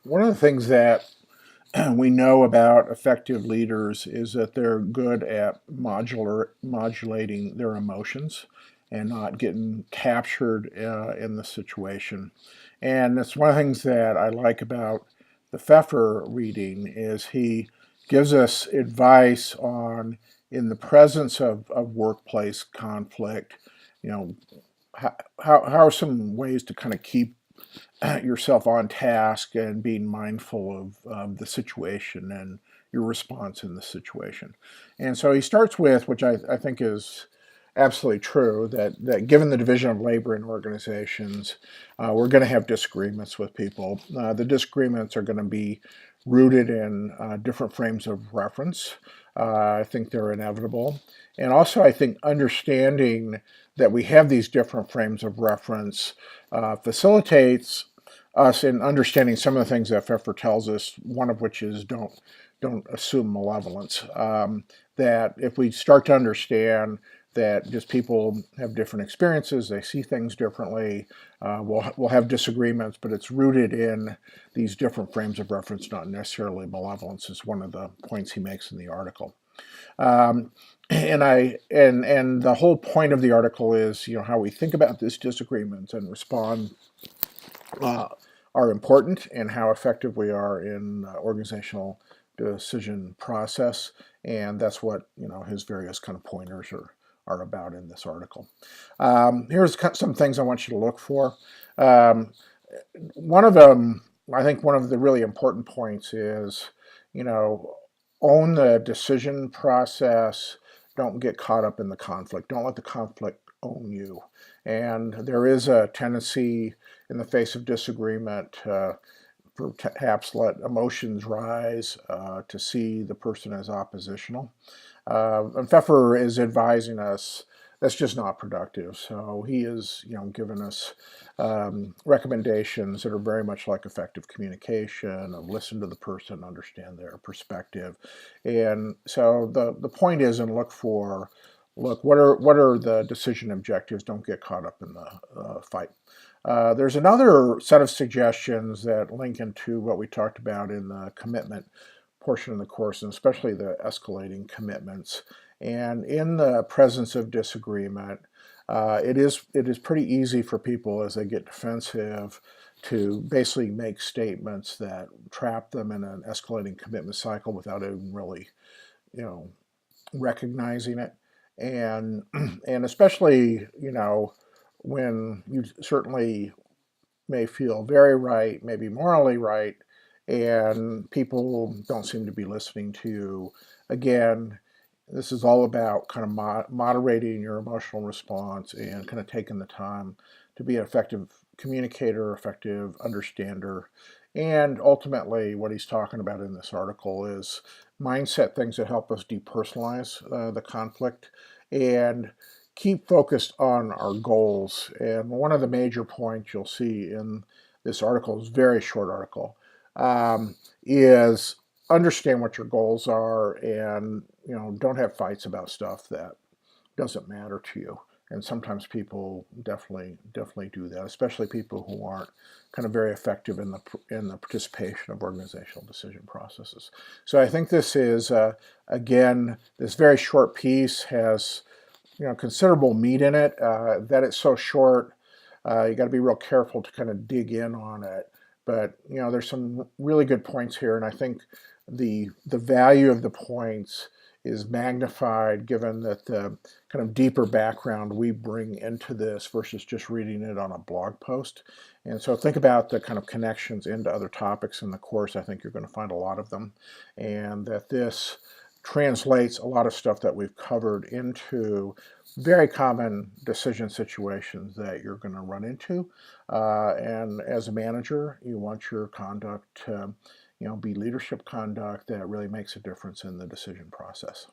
One of the things that we know about effective leaders is that they're good at modulating their emotions and not getting captured in the situation. And that's one of the things that I like about the Pfeffer reading is he gives us advice on in the presence of workplace conflict, you know, how are some ways to kind of keep yourself on task and being mindful of the situation and your response in the situation. And so he starts with, which I think is absolutely true, that given the division of labor in organizations, we're going to have disagreements with people. The disagreements are going to be rooted in different frames of reference. I think they're inevitable. And also, I think understanding that we have these different frames of reference facilitates us in understanding some of the things that Pfeffer tells us. One of which is don't assume malevolence. That if we start to understand that just people have different experiences, they see things differently. We'll have disagreements, but it's rooted in these different frames of reference, not necessarily malevolence. Is one of the points he makes in the article. Um, and the whole point of the article is how we think about this disagreement and respond uh, are important and how effective we are in organizational decision process, and that's what his various kind of pointers are about in this article. Here's some things I want you to look for. Um, One of them, I think, one of the really important points is, you know, own the decision process. Don't get caught up in the conflict. Don't let the conflict own you. And there is a tendency in the face of disagreement, perhaps let emotions rise to see the person as oppositional. And Pfeffer is advising us that's just not productive. So he is, giving us recommendations that are very much like effective communication, of listen to the person, understand their perspective. And so the point is, and look, what are the decision objectives? Don't get caught up in the fight. There's another set of suggestions that link into what we talked about in the commitment portion of the course, and especially the escalating commitments. And in the presence of disagreement, it is pretty easy for people as they get defensive to basically make statements that trap them in an escalating commitment cycle without even really, you know, recognizing it. And and especially, when you certainly may feel very right, maybe morally right, and people don't seem to be listening to you. Again, this is all about kind of moderating your emotional response and kind of taking the time to be an effective communicator, effective understander. And ultimately, what he's talking about in this article is mindset things that help us depersonalize the conflict and keep focused on our goals. And one of the major points you'll see in this article, is a very short article, is understand what your goals are, and don't have fights about stuff that doesn't matter to you. And sometimes people definitely do that, especially people who aren't kind of very effective in the participation of organizational decision processes. So I think this is again, this very short piece has considerable meat in it. That it's so short, you got to be real careful to kind of dig in on it. But there's some really good points here, and I think the value of the points is magnified given that the kind of deeper background we bring into this versus just reading it on a blog post. And so think about the kind of connections into other topics in the course. I think you're going to find a lot of them, and that this translates a lot of stuff that we've covered into very common decision situations that you're going to run into. And as a manager, you want your conduct to, be leadership conduct that really makes a difference in the decision process.